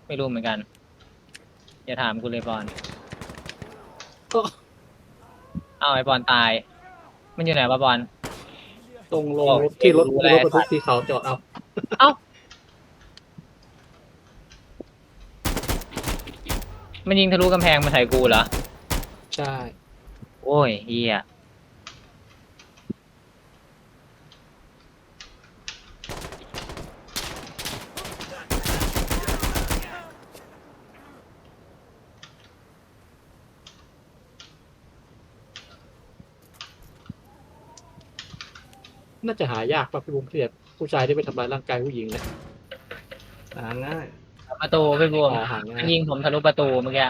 ไม่รู้เหมือนกันอย่าถามกูเลยบอลก็เอาไอ้บอลตายมันอยู่ไหนวะบอลตรงลโอ้งรถที่รถรู้มีรถบรรทุแล้วไอ้สัตว์กสีขาวจอดเอาเอ้ามันยิงทะลุกำแพงมาใส่กูเหรอใช่โอ้ยเฮียน่าจะหายากป่ะพี่บุ้มที่แบบผู้ชายที่ไปทำร้ายร่างกายผู้หญิงเนี่ยหาง่าย ประตูพี่บูมอ๋อหาง่ายมันยิงผมทะลุประตูเมื่อกี้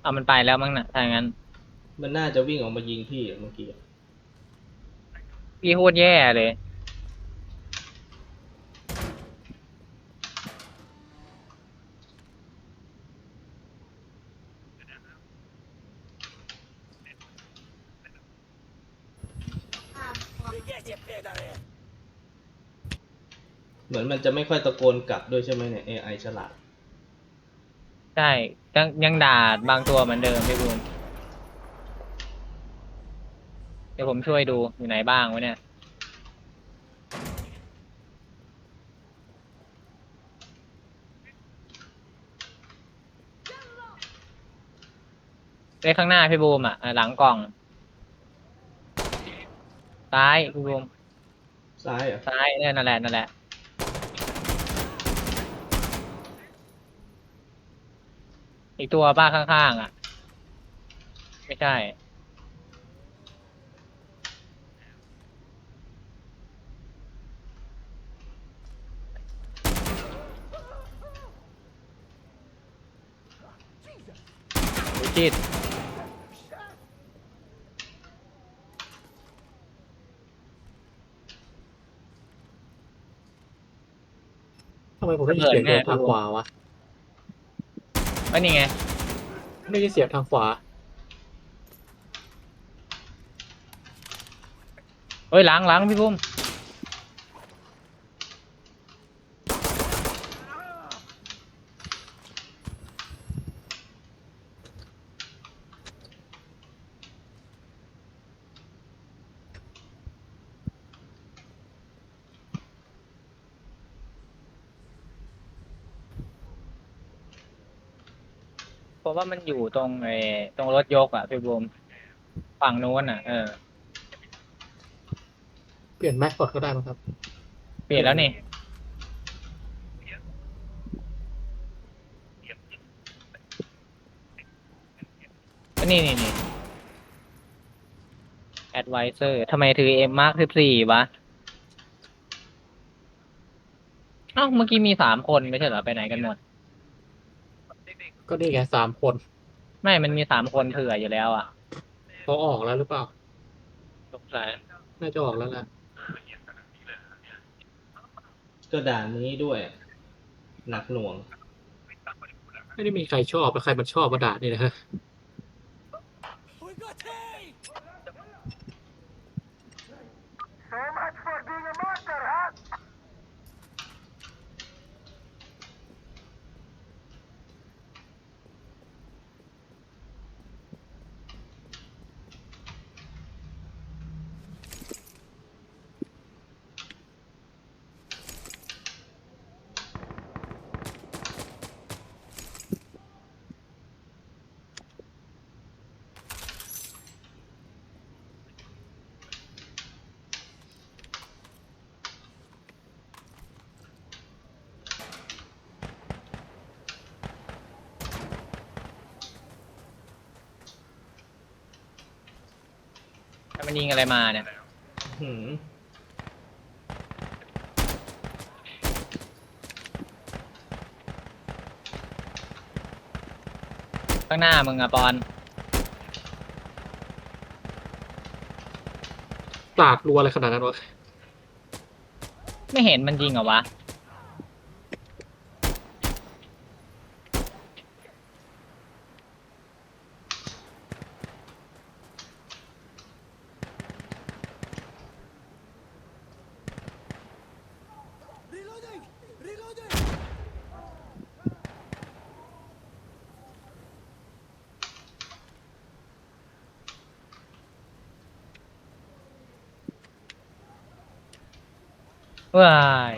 เอามันไปแล้วมั้งน่ะถ้าอย่างนั้นมันน่าจะวิ่งออกมายิงพี่เมื่อกี้พี่โคตรแย่เลยเหมือนมันจะไม่ค่อยตะโกนกลับด้วยใช่ไหมเนี่ย AI ฉลาดใช่ยังด่าบางตัวเหมือนเดิมพี่บูมเดี๋ยวผมช่วยดูอยู่ไหนบ้างวะเนี่ยเลขข้างหน้าพี่บูมหลังกล่องซ้ายพี่บูมซ้ายเหรอ่ะซ้ายเนี่ยนั่นแหละนั่นแหละอีกตัวบ้าข้างๆไม่ใช่ดูจิตทำไมผมได้ระยินเสียงโดเบิดแน่นทางขวาวะว่านี่ไงไม่ได้ยินเสียงทางขวาเฮ้ยหลังพี่บูมเพราะว่ามันอยู่ตรงตรงรถยกพี่บูมฝั่งนู้นเปลี่ยนแม็กก่อนก็ได้มั้งครับเปลี่ยนแล้วนี่ก็นี่แอดไวเซอร์ทำไมถือM Mark 14วะเอ้าเมื่อกี้มี3 คนไม่ใช่เหรอไปไหนกันหมดก็นี่ไง3 คนไม่มันมี3 คนเผื่ออยู่แล้วเขาออกแล้วหรือเปล่าสงสัยน่าจะออกแล้วแหละก็ด่านนี้ด้วยหนักหน่วงไม่ได้มีใครชอบแล้วใครมันชอบมาด่านี่นะฮะถ้ามันยิงอะไรมาเนี่ย หืมข้างหน้ามึงปอนสาดรัวอะไรขนาดนั้นวะไม่เห็นมันยิงเหรอวะ ว้าย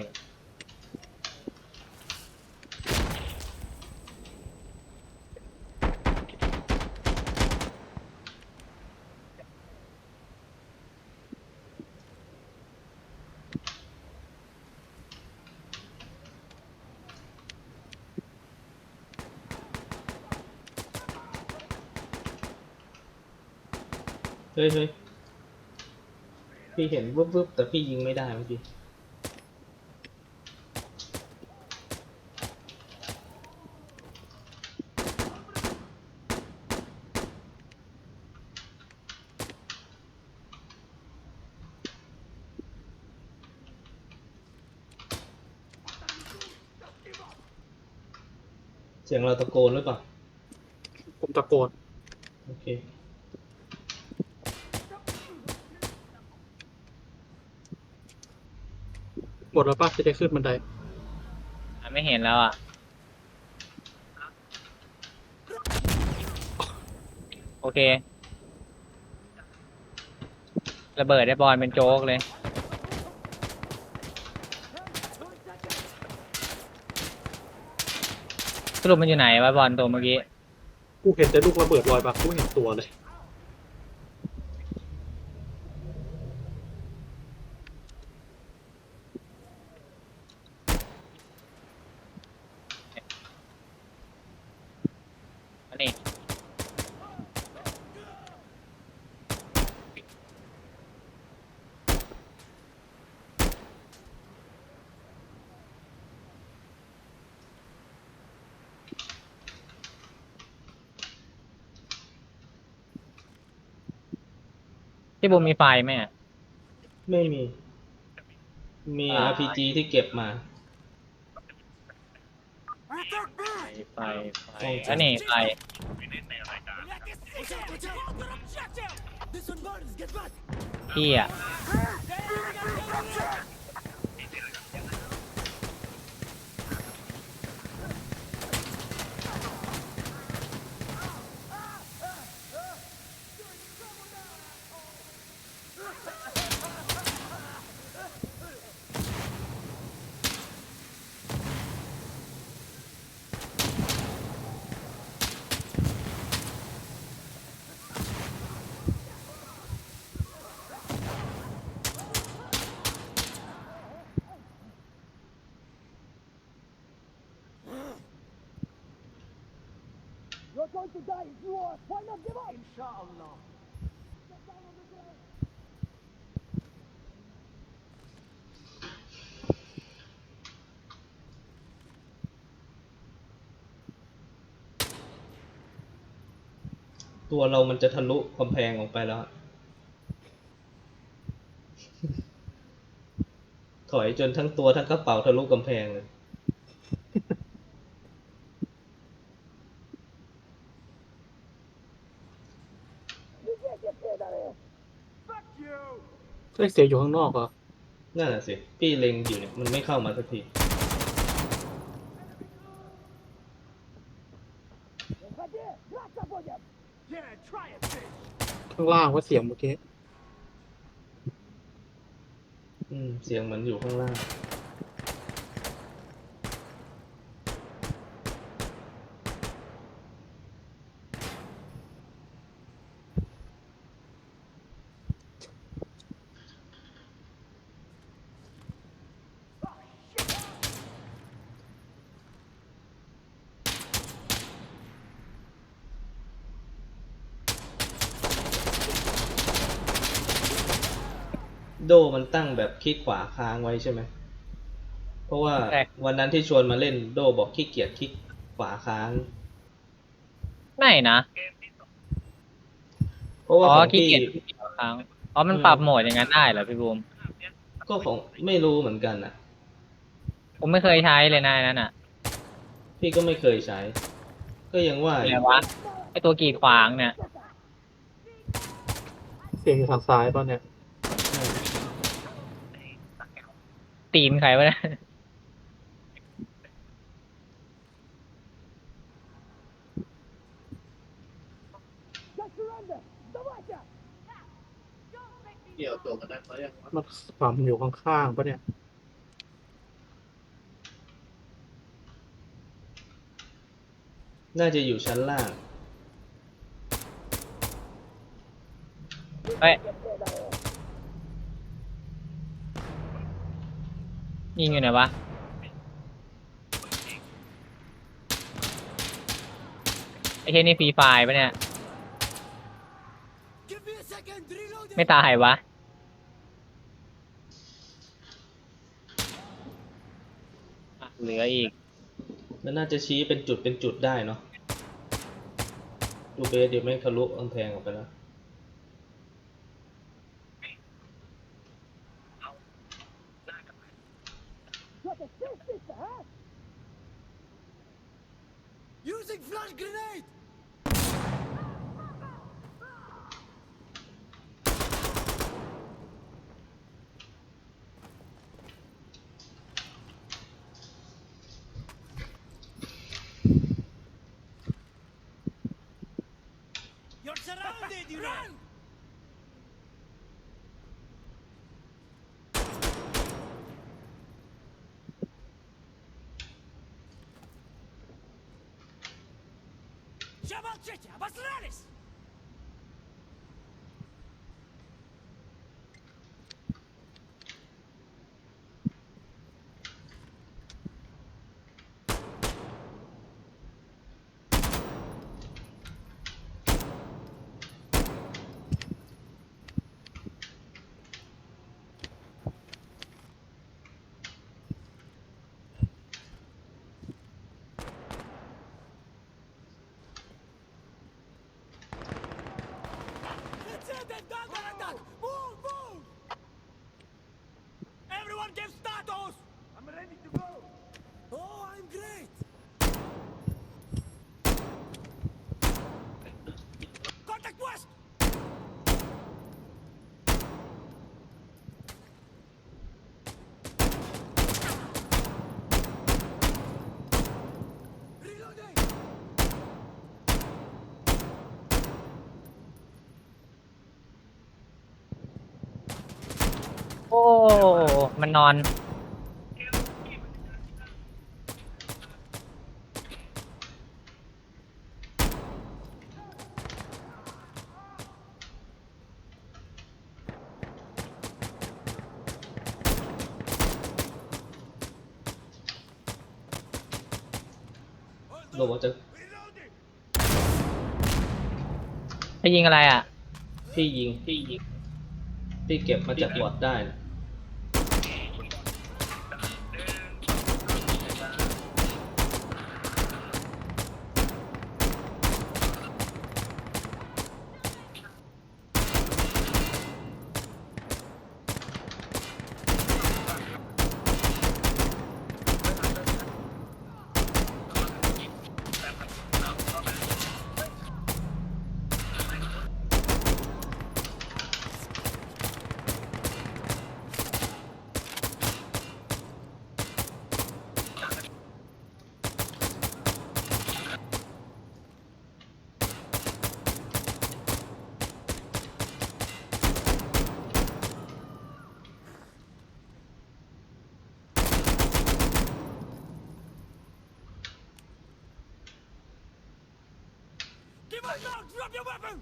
เฮ้ยเฮ้ยพี่เห็นวึบๆแต่พี่ยิงไม่ได้เมื่อกี้เสียงเราตะโกนหรือเปล่า ผมตะโกน โอเค หมดแล้วป่ะจะได้ขึ้นบันได ไม่เห็นแล้วอ่ะโอเคระเบิดได้บอลเป็นโจ๊กเลยสรุปมันอยู่ไหนวะบอลตัวเมื่อกี้ กูเห็นแต่ลูกระเบิดลอยมากูไม่เห็นตัวเลย อันนี้ที่บูมมีไฟไหมอะ ไม่มี มี RPG ที่เก็บมา ไฟอันนี้ไฟพี่อ่ะตัวเรามันจะทะลุกำแพงออกไปแล้ว ถอยจนทั้งตัวทั้งกระเป๋าทะลุกำแพงเลย ได้เสียงอยู่ข้างนอกเหรอ นั่นแหละสิ พี่เล็งอยู่เนี่ย มันไม่เข้ามาสักที ข้างล่างว่าเสียงเมื่อกี้ เสียงเหมือนอยู่ข้างล่าง โดมันตั้งแบบคลิกขวาค้างไว้ใช่ไหม เพราะว่าวันนั้นที่ชวนมาเล่นโดบอกขี้เกียจคลิกขวาค้าง ไม่นะ เพราะว่า อ๋อ ของ ขี้ พี่ เกียจครั้งอ๋อมันปรับโหมดอย่างนั้นได้เหรอพี่บูม ก็ของไม่รู้เหมือนกันอ่ะ ผมไม่เคยใช้เลยนะอันนั้นอ่ะ พี่ก็ไม่เคยใช้ ก็ยังว่าอ อะไร ยู่ วะไอตัวกีดขวางเนี่ย เสียงอยู่ทางซ้ายป่ะเนี่ย ตีนใครวะเนี่ย มันความอยู่ข้างๆป่ะเนี่ย น่าจะอยู่ชั้นล่าง เฮ้ยยิงอยู่ไหนวะไอ้เหี้ยนี่ฟรีไฟล์ปะเนี่ยไม่ตายวะอ่ะเหลืออีก มันน่าจะชี้เป็นจุดได้เนาะดูเบสเดี๋ยวไม่งทะลุกำแพงออกไปแล้ว Using flash grenade! You're surrounded! You run! Замолчите! Обосрались! That's it! They've done their attack! Move! Move! Everyone give status! I'm ready to go! Oh, I'm great! Contact west! Reloading! โอ้มันนอน โรบอกจะ Reloading! ไปยิงอะไรอ่ะ พี่ยิง พี่เก็บมาจากบอร์ดได้นะGive us now! Drop your weapon!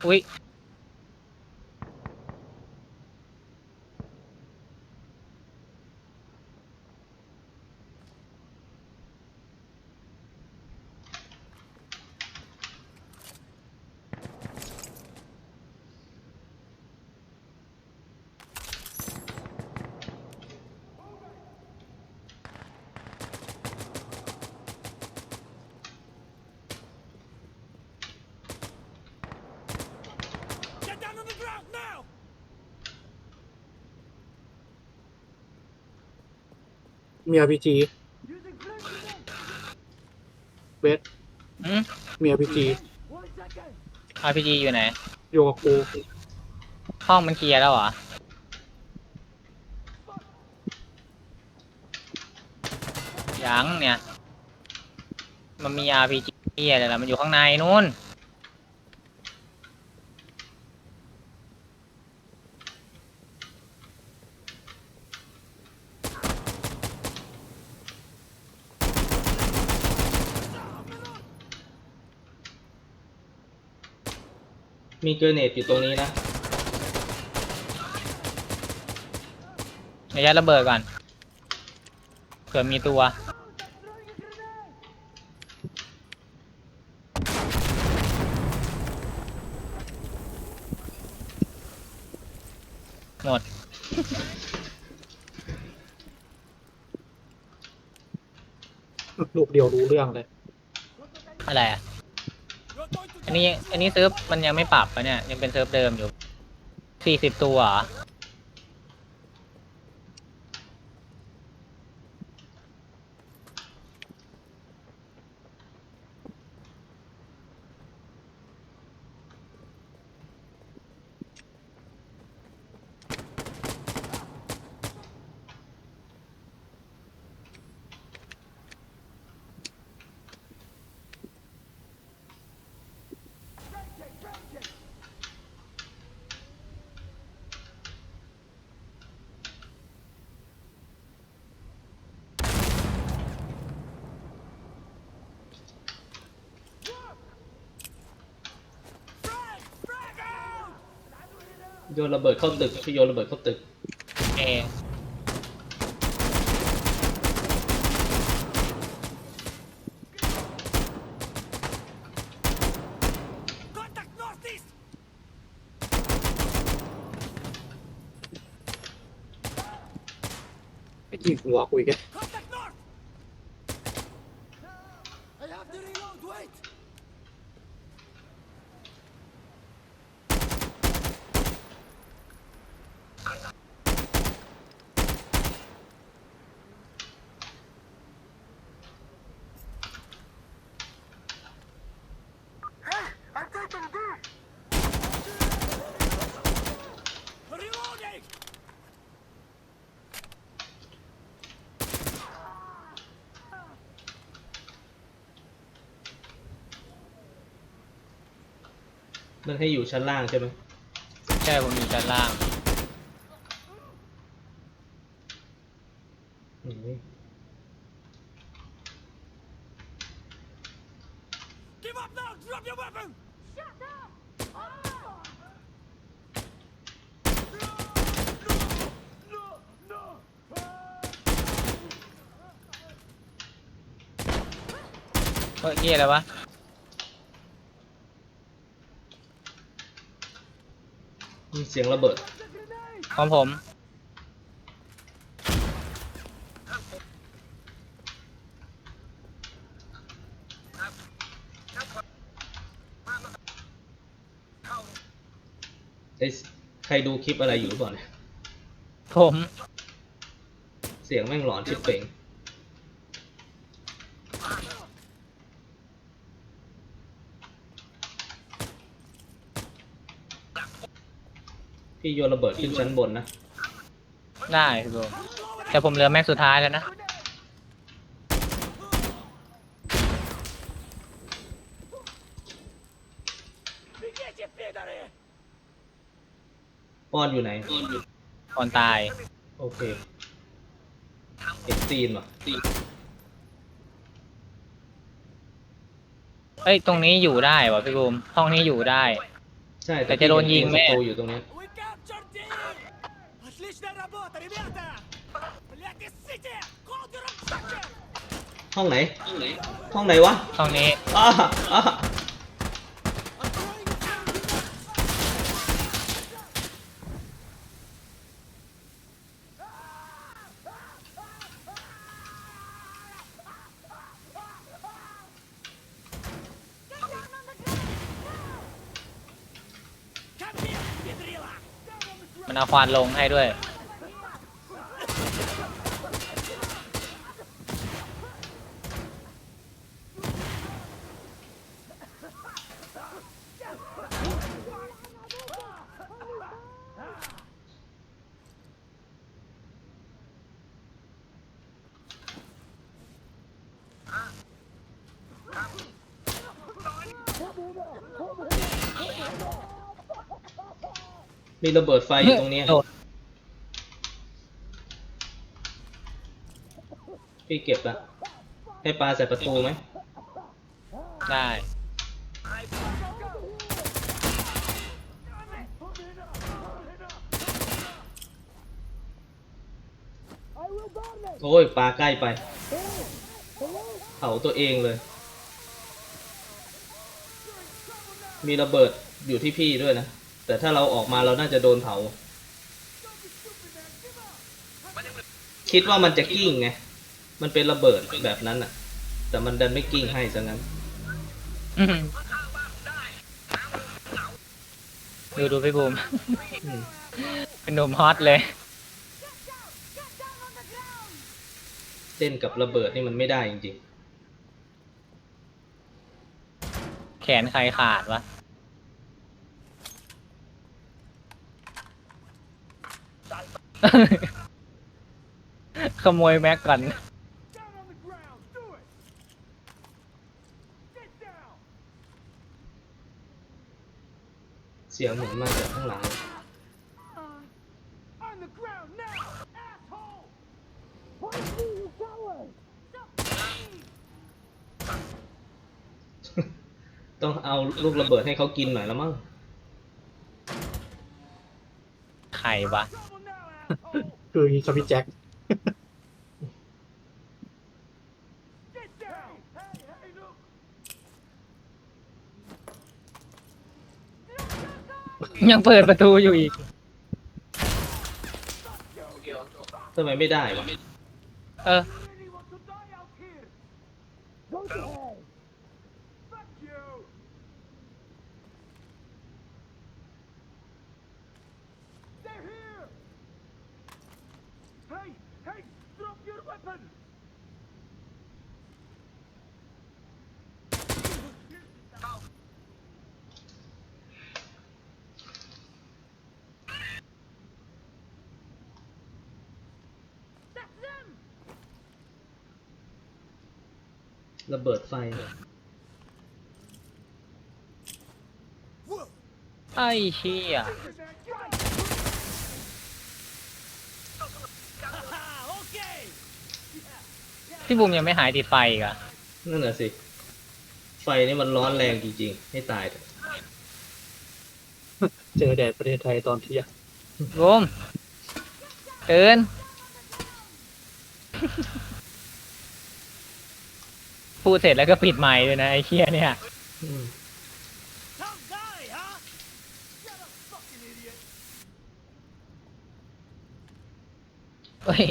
อุ้ยมี RPG เบส อืม มี RPG RPG อยู่ไหน อยู่กับกู ห้องมันเคลียร์แล้วเหรอ ยังเนี่ย มันมี RPG อะไรล่ะมันอยู่ข้างในนู้น มีเกรเนตอยู่ตรงนี้นะ ระยะระเบิดก่อนเผื่อมีตัว หมด ลูกเดียวรู้เรื่องเลย อะไรอ่ะ You're going to อันนี้เซิร์ฟมันยังไม่ปรับปะเนี่ย ยังเป็นเซิร์ฟเดิมอยู่40ตัวเหรอ frag out! โยนระเบิดเข้าตึกพี่โยนระเบิดเข้าตึก เอ Contact northeast! ไอ้ยิงหัวคุยกัน Contact north! I have to reload, wait! I'm taking this! Reloading! มันให้อยู่ชั้นล่างใช่ไหม ใช่ผมอยู่ชั้นล่าง อืม Give up now! Drop your weapon! Shut up! No! No! เฮ้ยนี่อะไรวะ มีเสียงระเบิด ของผม เอ้ยใครดูคลิปอะไรอยู่หรือเปล่าเนี่ย ผม เสียงแม่งหลอนชิบเป่งพี่โยนระเบิดขึ้นชั้นบนนะ ได้พี่โบแต่ผมเหลือแม็กสุดท้ายแล้วนะ Бегите, пидоры! ปอนอยู่ไหน ก่อนตาย โอเคเห็นตีนเหรอ เอ้ย ตรงนี้อยู่ได้วะพี่บูมห้องนี้อยู่ได้ ใช่ แต่จะโดนยิงแม่ ศัตรูอยู่ตรงนี้ We captured D! Отличная работа, ребята! Блядь, из Сити! Hold your objective! ห้องไหน ห้องไหนวะ ห้องนี้ อ้าอ้า Come here, педрила! มันเอาควานลงให้ด้วย มีระเบิดไฟอยู่ตรงนี้ โดด พี่เก็บละให้ปลาใส่ประตูไหม ได้ โอ้ยปลาใกล้ไปเผาตัวเองเลย มีระเบิดอยู่ที่พี่ด้วยนะ แต่ถ้าเราออกมาเราน่าจะโดนเผา คิดว่ามันจะกิ้งไง มันเป็นระเบิดแบบนั้นอ่ะ แต่มันดันไม่กิ้งให้ซะงั้น อื้อหือดูพี่บูม อืม เป็นหนุ่มฮอตเลย เล่นกับระเบิดนี่มันไม่ได้จริง แขนใครขาดวะ ขโมยแม็กก่อน Down on the ground. Do it. Get down. ๆ เสียงเหมือนมาจากข้างหลัง On the ground now, asshole. Point me, you coward. ต้องเอาลูกระเบิดให้เขากินหน่อยแล้วมั้ง ใครวะ Trouble now, asshole. คือสวิตช์แจ็ค Get down. Hey, hey, look. ยังเปิดประตูอยู่อีก ทำไมไม่ได้วะ เออ Really want to die out here? Go to hell. Fuck you. They're here. Hey, hey, drop your weapon. That's them. ระเบิดไฟ ไอ้เชี่ย Okay. พี่บูมยังไม่หายติดไฟอีกอะ นั่นแหละสิ ไฟนี่มันร้อนแรงจริงๆ ให้ตายเถอะ เจอแดดประเทศไทยตอนเที่ยง บูมตื่น พูดเสร็จแล้วก็ปิดไมค์ด้วยนะไอ้เชี่ยเนี่ย อืม Come die, huh? Shut up, fucking idiot. เฮ้ย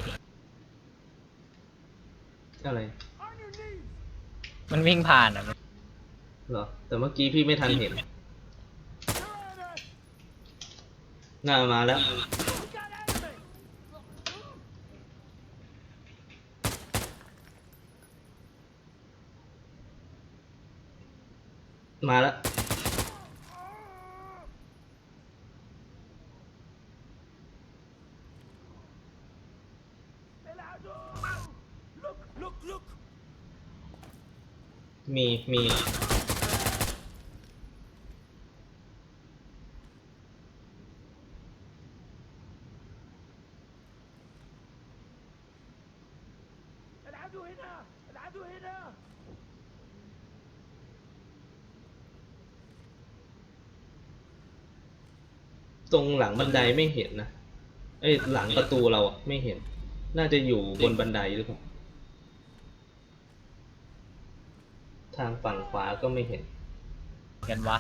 อะไร On your knees. มันวิ่งผ่านอะ เหรอ แต่เมื่อกี้พี่ไม่ทันเห็น You're on us. หน้ามาแล้ว We got enemy. มาแล้ว El ado. Look, look, look. มี العدو هنا. العدو هنا. ตรงหลังบันไดไม่เห็นนะ เอ้ยหลังประตูเราอะไม่เห็น น่าจะอยู่บนบันไดหรือเปล่า ทางฝั่งขวาก็ไม่เห็น กันวะ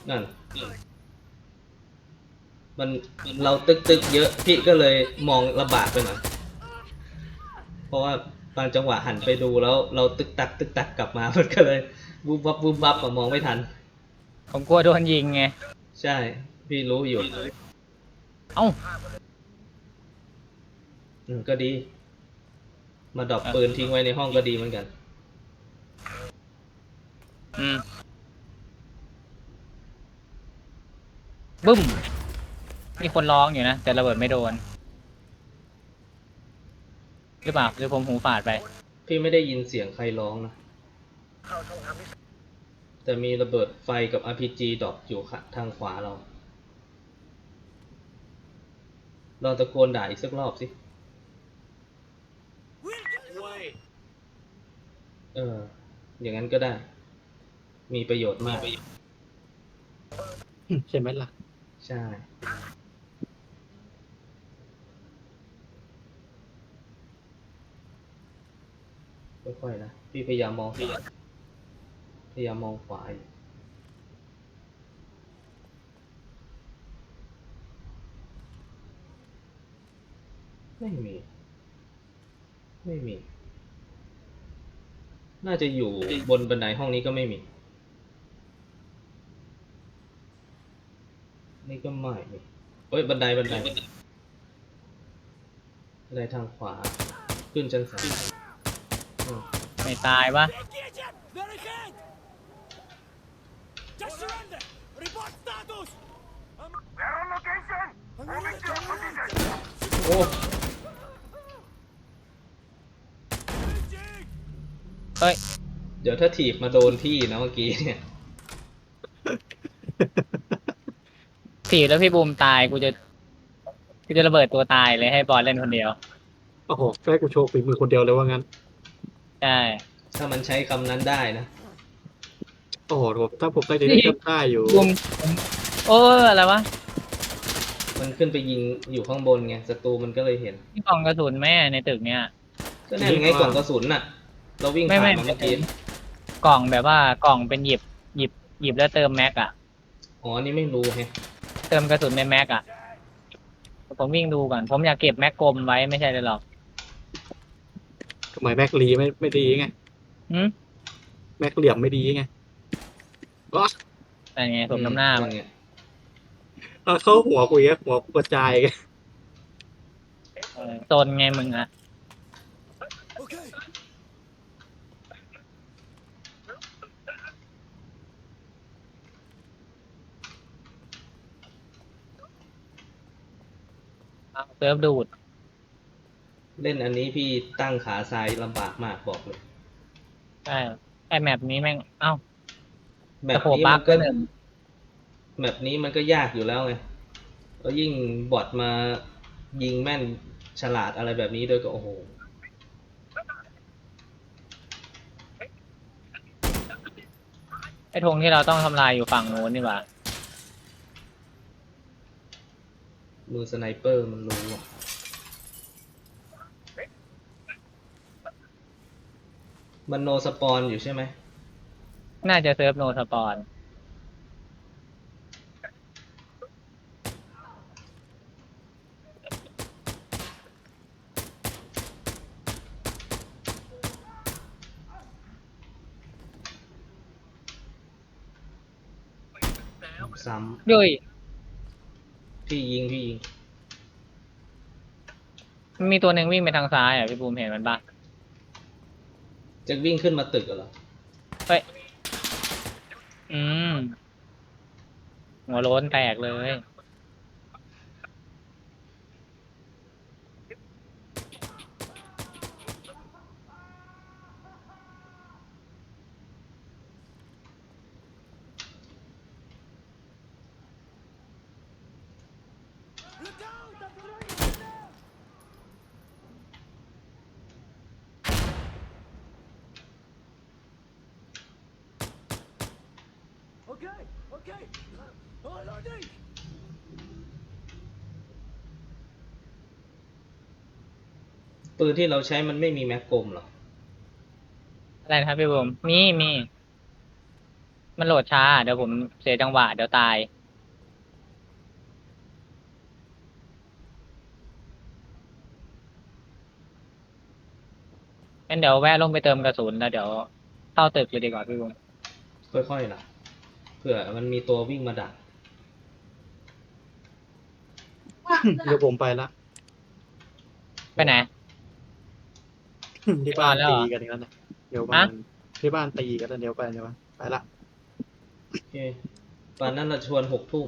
นั่น มันเราตึกเยอะ พี่ก็เลยมองลำบากไปหน่อย เพราะว่าบางจังหวะหันไปดูแล้วเราตึกตักกลับมา มันก็เลยวุบวับอะมองไม่ทัน ผมกลัวโดนยิงไง ใช่ พี่รู้อยู่ เอ้า ก็ดี มาดรอปปืนทิ้งไว้ในห้องก็ดีเหมือนกัน อืม บึ้ม มีคนร้องอยู่นะ แต่ระเบิดไม่โดน หรือเปล่าหรือผมหูฝาดไป พี่ไม่ได้ยินเสียงใครร้องนะ แต่มีระเบิดไฟกับ RPG ดรอปอยู่ทางขวาเรา ลองตะโกนด่าอีกสักรอบสิ We'll get you. อย่างนั้นก็ได้ มีประโยชน์มาก ใช่ไหมล่ะ ใช่ค่อยๆนะพี่พยายามมองซ้ายพยายามมองขวาอยู่ไม่มี ไม่มี น่าจะอยู่บนบันไดห้องนี้ก็ไม่มี นี่ก็ไม่มีเฮ้ยบันไดบันไดทางขวา ขึ้นชั้น3อืม ไม่ตายปะ Engage! They're ahead! Just surrender! Report status! We're on location! Moving to your position! โอ้ เฮ้ย เดี๋ยวถ้าถีบมาโดนพี่นะเมื่อกี้เนี่ย ถีบแล้วพี่บูมตายกูจะระเบิดตัวตายเลยให้บอลเล่นคนเดียว โอ้โหแค่กูโชว์ฝีมือคนเดียวเลยว่างั้น ใช่ ถ้ามันใช้คำนั้นได้นะ โอ้โหถ้าผมได้จะได้จำได้อยู่ บูมโอ้อะไรวะ มันขึ้นไปยิงอยู่ข้างบนไงศัตรูมันก็เลยเห็น นี่กล่องกระสุนแม่ในตึกเนี้ย ก็นั่นไงกล่องกระสุนน่ะ เราวิ่ง ไม่ ผ่าน ไม่ มาเมื่อกี้ กล่องแบบว่ากล่องเป็นหยิบแล้วเติมแม็กอะ อ๋อ นี่ไม่รู้แฮะ เติมกระสุนในแม็กอะผมวิ่งดูก่อนผมอยากเก็บแม็กกลมไว้ไม่ใช่เลยหรอก ทำไมแม็กลีไม่ดีไง หืม แม็กเหลี่ยมไม่ดีไงก็ อะไรไงผมน้ำหน้า นั่นไง เอาเข้าหัวกูอีกหัวกูกระจายไง โซนไงมึงอะ Okay! เอาเซิร์ฟดูด เล่นอันนี้พี่ตั้งขาซ้ายลำบากมากบอกเลย ใช่ไอแมปนี้แม่งเอ้า แม แต่ ป โผล่ นี้ บั๊ มั ก นก็ หนึ่ง แมปนี้มันก็ยากอยู่แล้วไงแล้วยิ่งบอทมายิงแม่นฉลาดอะไรแบบนี้ด้วยก็โอ้โห ไอธงที่เราต้องทำลายอยู่ฝั่งโน้นนี่หว่า มือสไนเปอร์มันรู้อะมันโนสปอนอยู่ใช่ไหม น่าจะเซิร์ฟโนสปอน ซ้ ด้วย ำพี่ยิง มันมีตัวหนึ่งวิ่งไปทางซ้ายอ่ะพี่บูมเห็นมันปะ จะวิ่งขึ้นมาตึกเหรอ เฮ้ยอืมหัวโล้นแตกเลย Look out! I'm throwing a grenade! Okay, okay. Oh, loading! ปืนที่เราใช้มันไม่มีแม็กกลมเหรอ อะไรนะครับพี่บูมมี มันโหลดช้า เดี๋ยวผมเสียจังหวะเดี๋ยวตาย งั้นเดี๋ยวแวะลงไปเติมกระสุนแล้วเดี๋ยวเข้าตึกเลยดีกว่าพี่บูม ค่อยๆล่ะเผื่อมันมีตัววิ่งมาดัก เดี๋ยวผมไปละ ไปไหน ที่บ้าน ไปแล้วเหร ตี อ กันอีกแล้วนะเดี๋ยวบ้านที่บ้านตีกันแล้วเดี๋ยวไปไปละ โอเคตอนนั้นเราชวน6 ทุ่ม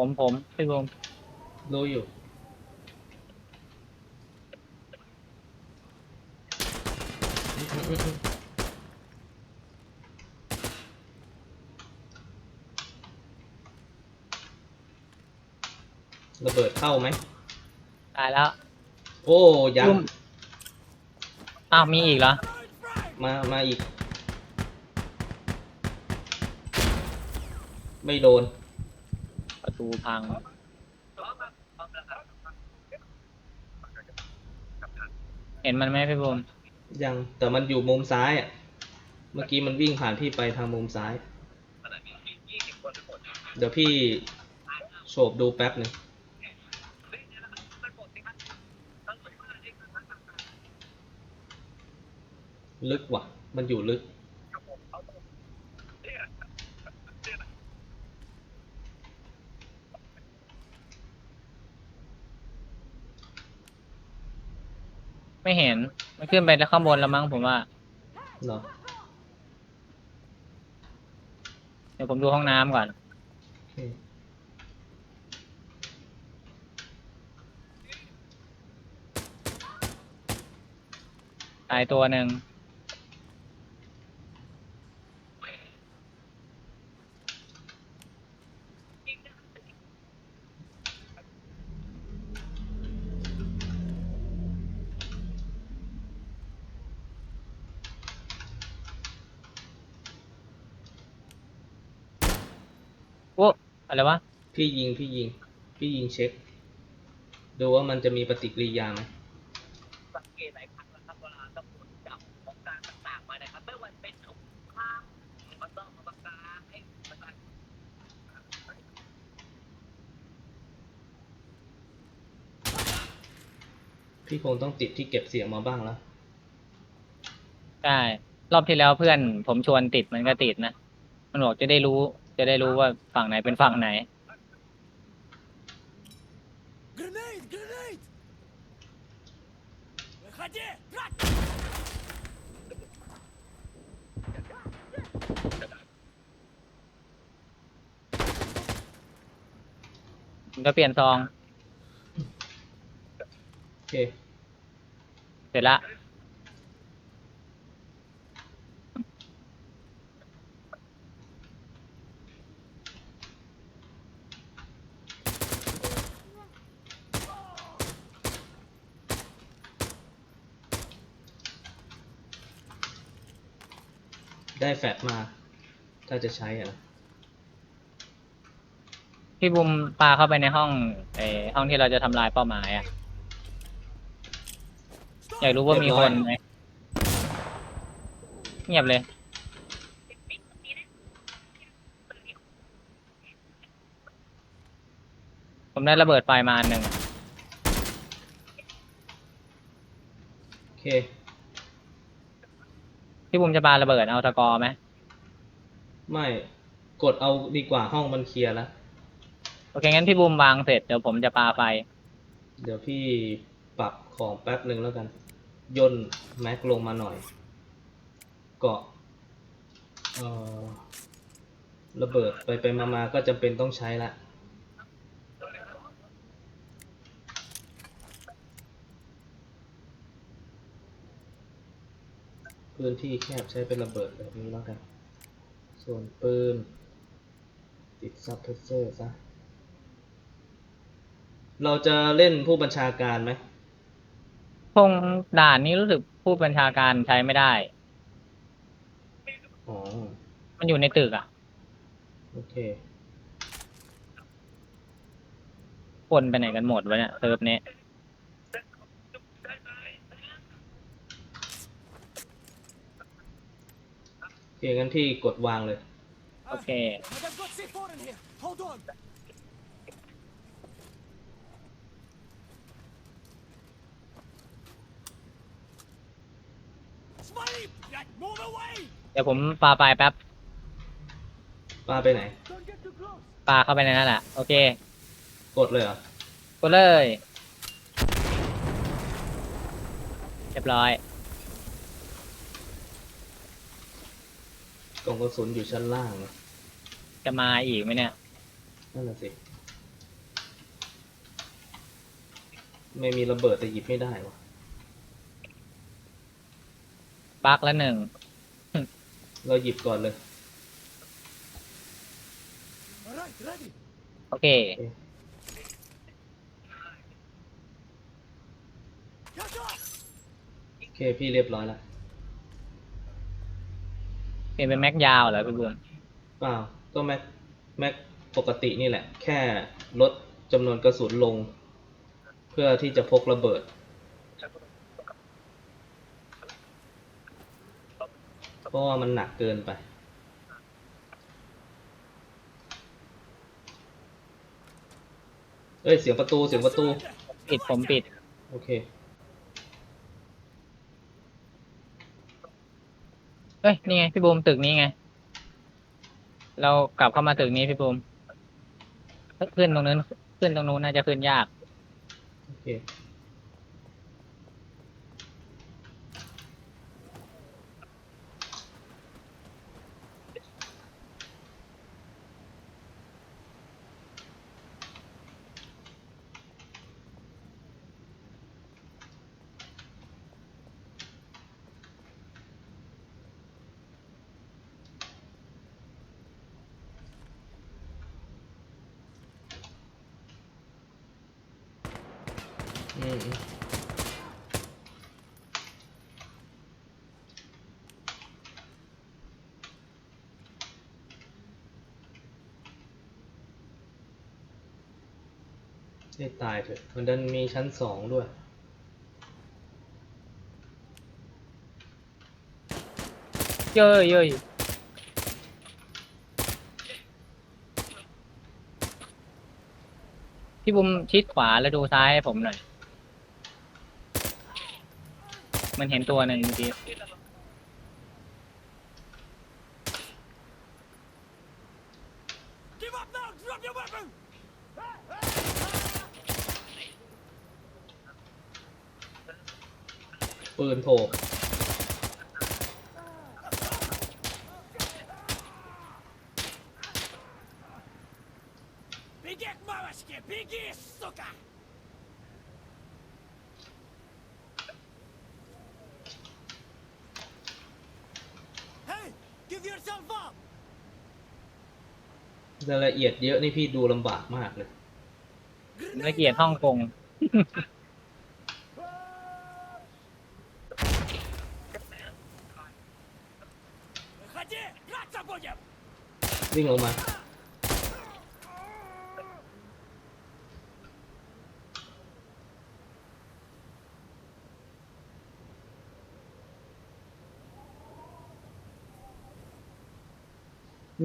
ผมพี่บูม รู้อยู่ระเบิดเข้าไหม ตายแล้ว โอ้ยัง ลุม อ้าวมีอีกเหรอ มาอีก ไม่โดน ประตูพัง เห็นมันไหมพี่บูม ยังแต่มันอยู่มุมซ้ายอ่ะ เมื่อกี้มันวิ่งผ่านพี่ไปทางมุมซ้าย เดี๋ยวพี่โฉบดูแป๊บหนึ่งลึกว่ะ มันอยู่ลึก ไม่เห็น มันขึ้นไปข้างบนแล้วมั้งผมว่า เหรอ เดี๋ยวผมดูห้องน้ำก่อน โอเค ตายตัวหนึ่ง โอ้อะไรวะ พี่ยิงเช็ค ดูว่ามันจะมีปฏิกิริยาไหม สังเกตหลายครั้งนะครับเวลาตำรวจจับของกลางต่างๆมานะครับไม่ว่าเป็นสงครามมันต้องมาประกาศให้ประชาชน พี่คงต้องติดที่เก็บเสียงมาบ้างแล้ว ใช่รอบที่แล้วเพื่อนผมชวนติดมันก็ติดนะ มันบอกจะได้รู้ว่าฝั่งไหนเป็นฝั่งไหน Grenade! Grenade! Выходи! Брат! ผมก็เปลี่ยนซอง โอเค เสร็จละ ได้แฟลชมา ถ้าจะใช้อ่ะนะ พี่บุมปาเข้าไปในห้องห้องที่เราจะทำลายเป้าหมายอ่ะ อยากรู้ว่ามีคนไหมเงียบเลย ผมได้ระเบิดไฟมาอันหนึ่ง โอเค พี่บุมจะปาระเบิดเอาตะกอไหม ไม่กดเอาดีกว่าห้องมันเคลียร์แล้ว โอเคงั้นพี่บุมวางเสร็จเดี๋ยวผมจะปาไฟ เดี๋ยวพี่ปรับของแป๊บหนึ่งแล้วกัน ย่นแม็กลงมาหน่อย เกาะระเบิดไปมาก็จำเป็นต้องใช้ละพื้นที่แคบใช้เป็นระเบิดแบบนี้แล้วกัน ส่วนปืนติดซับเพรสเซอร์ซะ เราจะเล่นผู้บัญชาการไหม คงด่านนี้รู้สึกผู้บัญชาการใช้ไม่ได้ อ๋อ มันอยู่ในตึกอ่ะ โอเค คนไปไหนกันหมดวะเนี่ยเซิร์ฟนี้ โอเคงั้นพี่กดวางเลย โอเค But I've got C4 in here. Hold on. Smiley! Black, move away! เดี๋ยวผมปาไฟแป๊บ ป้าไปไหน Don't get too close. ปาเข้าไปในนั้นแหละ โอเค กดเลยเหรอ กดเลย เรียบร้อย กล่องกระสุนอยู่ชั้นล่าง จะมาอีกไหมเนี่ย นั่นแหละสิ ไม่มีระเบิดแต่หยิบไม่ได้วะ บักละหนึ่ง เราหยิบก่อนเลย All right, ready. โอเค Catch up. โอเคพี่เรียบร้อยแล้ว เปลี่ยนเป็นแม็กยาวเหรอพี่บูม เปล่าก็แม็กปกตินี่แหละ แค่ลดจำนวนกระสุนลง เพื่อที่จะพกระเบิด เพราะว่ามันหนักเกินไป เอ้ยเสียงประตูเสียงประตู ปิดผมปิด โอเค เอ้ยนี่ไงพี่บูมตึกนี้ไง เรากลับเข้ามาตึกนี้พี่บูมขึ้นตรงนู้นขึ้นตรงนู้นน่าจะขึ้นยาก โอเค อืมให้ตายเถอะมันดันมีชั้นสองด้วย เย้ยเย้ยพี่บุมชิดขวาแล้วดูซ้ายให้ผมหน่อย มันเห็นตัวหนึ่งเมื่อกี้ Give up now. Drop your weapon. ปืนโถ Беги к мамочке. Беги, сука. Hey, give yourself up. รายละเอียดเยอะนี่พี่ดูลำบากมากเลย ละเอียดฮ่องกง Выходи, драться будем. วิ่งลงมา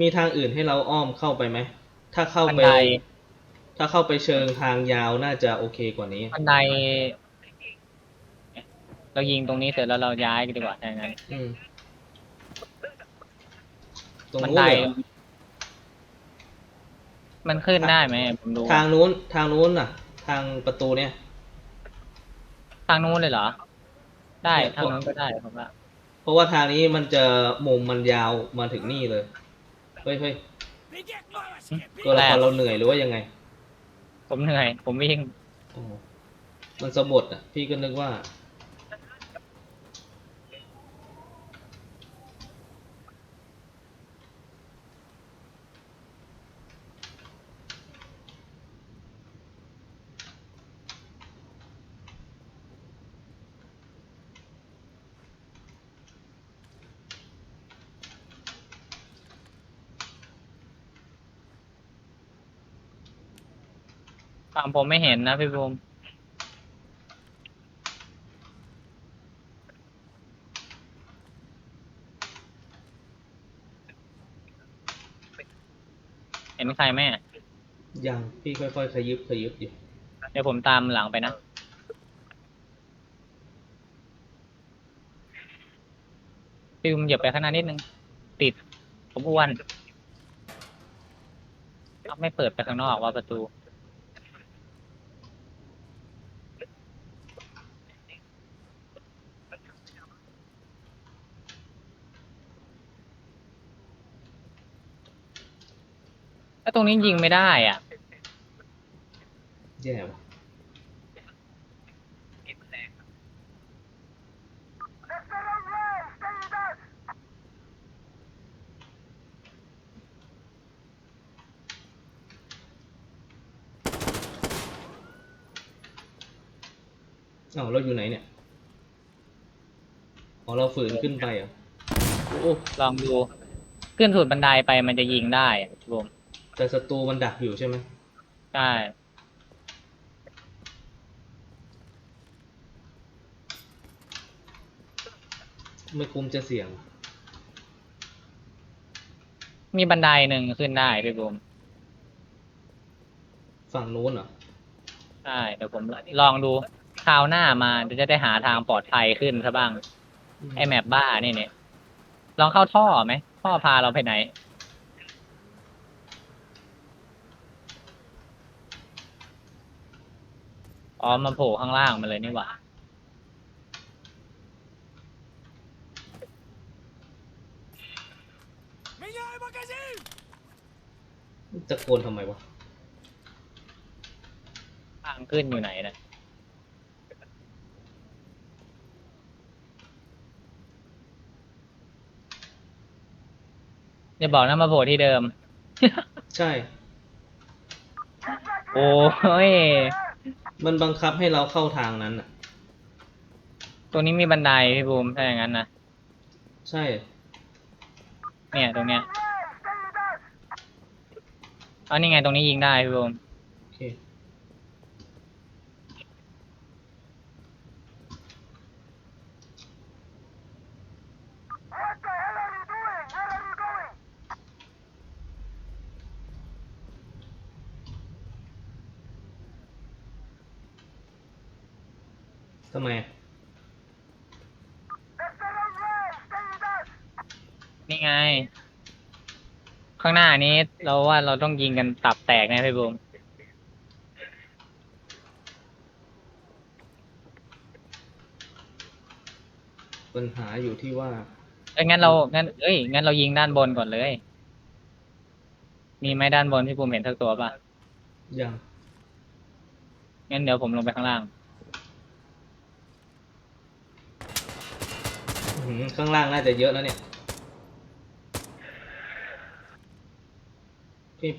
มีทางอื่นให้เราอ้อมเข้าไปไหม ถ้าเข้า บัน ไป ได ถ้าเข้าไปเชิงทางยาวน่าจะโอเคกว่านี้ บันได เรายิงตรงนี้เสร็จแล้วเราย้ายกันดีกว่าถ้างั้น อืม ตรง บัน นู้น ได เลยเหรอ มันขึ้นได้ไหมผมดู ทางนู้นน่ะ ทางประตูเนี่ย ทางนู้นเลยเหรอ ได้ทางนู้นก็ได้ผมว่า เพราะว่าทางนี้มันจะมุมมันยาวมาถึงนี่เลย เฮ้ย Беги к мамочке. ตัวละครเราเหนื่อยหรือว่ายังไง ผมเหนื่อย ผมวิ่ง อ๋อมันสะบดอ่ะ พี่ก็นึกว่า ฝั่งผมไม่เห็นนะพี่บูมเห็นใครไหมอะ ยังพี่ค่อยๆขยิบอยู่ เดี๋ยวผมตามหลังไปนะ พี่บูมเหยียบไปข้างหน้านิดนึง ติด ผมอ้วนเอาไม่เปิดไปข้างนอกว่าประตู แล้วตรงนี้ยิงไม่ได้อ่ะ แย่ว่ะ อ้าวเราอยู่ไหนเนี่ยอ๋อเราฝืนขึ้นไปเหรอโอ้ ลองดูขึ้นสุดบันไดไปมันจะยิงได้พี่บูม แต่ศัตรูมันดักอยู่ใช่ไหม ใช่ ไม่คุ้มจะเสี่ยง มีบันไดหนึ่งขึ้นได้พี่บูม ฝั่งนู้นเหรอ ใช่เดี๋ยวผมลองดูคราวหน้ามาจะได้หาทางปลอดภัยขึ้นซะบ้างไอแมปบ้านี่เนี่ยลองเข้าท่อไหมท่อพาเราไปไหนอ๋อมาโผล่ข้างล่างมาเลยนี่หว่า Меняю магазин! จะโกนทำไมวะ ทางขึ้นอยู่ไหนนะอย่าบอกนะมาโผล่ที่เดิม ใช่ โอ้ย มันบังคับให้เราเข้าทางนั้นอ่ะ ตรงนี้มีบันไดพี่บูมถ้าอย่างนั้นนะ ใช่ เนี่ยตรงเนี้ยเอานี่ไงตรงนี้ยิงได้พี่บูม โอเค ทำไม นี่ไง ข้างหน้านี้เราว่าเราต้องยิงกันตับแตกนะพี่บูม ปัญหาอยู่ที่ว่า งั้นเรายิงด้านบนก่อนเลย มีไหมด้านบนที่ผมเห็นทักตัวป่ะ ยัง งั้นเดี๋ยวผมลงไปข้างล่าง ข้างล่างน่าจะเยอะแล้วเนี่ย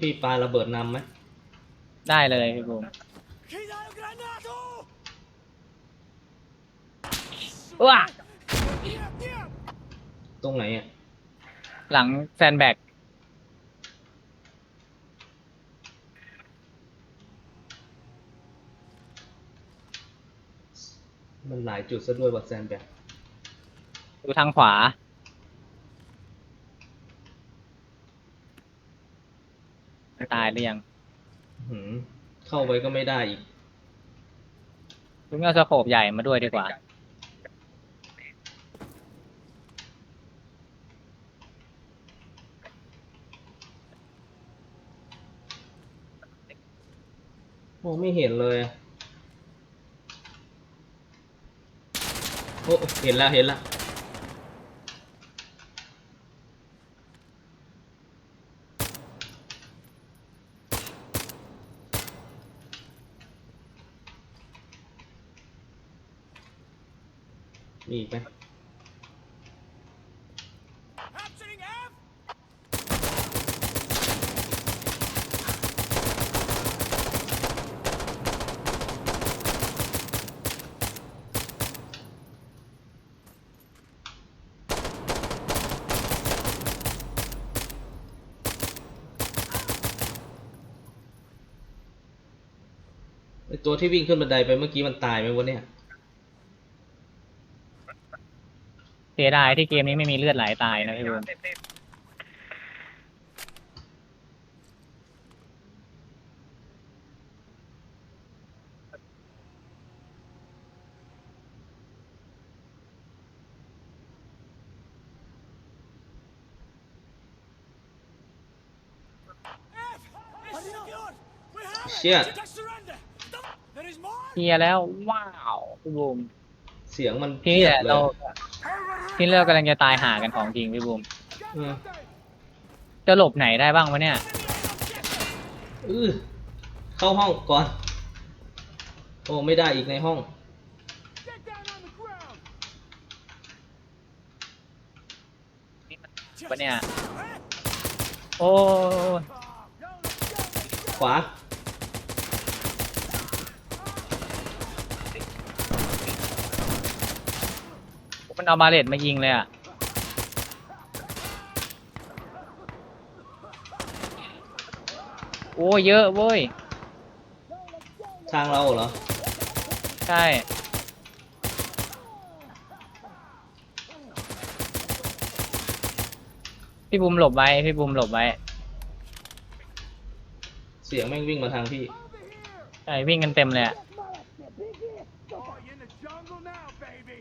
พี่ปาระเบิดนำไหม ได้เลยพี่บูม Кидаю гранату! ว้า Нет, нет! ตรงไหนอ่ะ หลังแซนแบ็ก มันหลายจุดซะด้วยวัดแซนแบก ดูทางขวา ตายหรือยัง เข้าไปก็ไม่ได้อีก ลุงเอาสโคปใหญ่มาด้วยดีกว่า มองไม่เห็นเลยอะโอ้เห็นแล้วเห็นแล้วมีอีกไหม Capturing F! ไอตัวที่วิ่งขึ้นบันไดไปเมื่อกี้มันตายไหมวะเนี่ย เสียดายที่เกมนี้ไม่มีเลือดไหลตายนะพี่บูม F! Is secure! We have it! Shit. Just surrender! There is more? เคลียร์แล้ว ว้าวพี่บูม เสียงมัน ทีนี้ เพีย แห บ ละ เลย เราที่เรากำลังจะตายหากันของจริงพี่บูม เออ จะหลบไหนได้บ้างวะเนี่ย เข้าห้องก่อน โอ้ไม่ได้อีกในห้อง Get down on the ground! วะเนี่ย โอ้ย ขวา มันเอาบาเลตมายิงเลยอ่ะ โอ้เยอะเว้ย ทางเราเหรอ ใช่ พี่บุมหลบไว้ พี่บุมหลบไว้ เสียงแม่งวิ่งมาทางพี่ ใช่ วิ่งกันเต็มเลยอะ Oh, you in the jungle now, baby.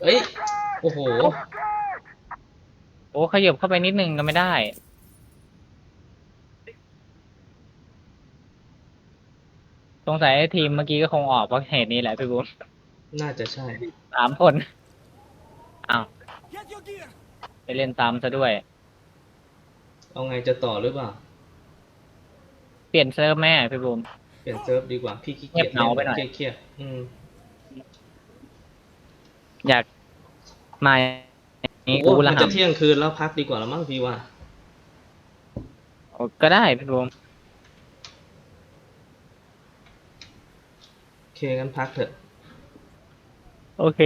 เอ้ย โอ้โห โอ้ขยับเข้าไปนิดนึงก็ไม่ได้ สงสัยไอ้ทีมเมื่อกี้ก็คงออกเพราะเหตุนี้แหละพี่บุม น่าจะใช่ 3 คน อ้าว Get your gear. ไปเล่นซ้ำซะด้วย เอาไงจะต่อหรือเปล่า เปลี่ยนเซิร์ฟแม่พี่บุม เปลี่ยนเซิร์ฟดีกว่า พี่ขี้เกียจ เงียบเหงาไปหน่อย เครียดๆอยากมานี้ โอ้ กู มั ละ น ห จะเที่ยงคืนแล้วพักดีกว่าแล้วมั้งพี่ว่า ำก็ได้พี่บุม โอเคงั้นพักเถอะ โอเค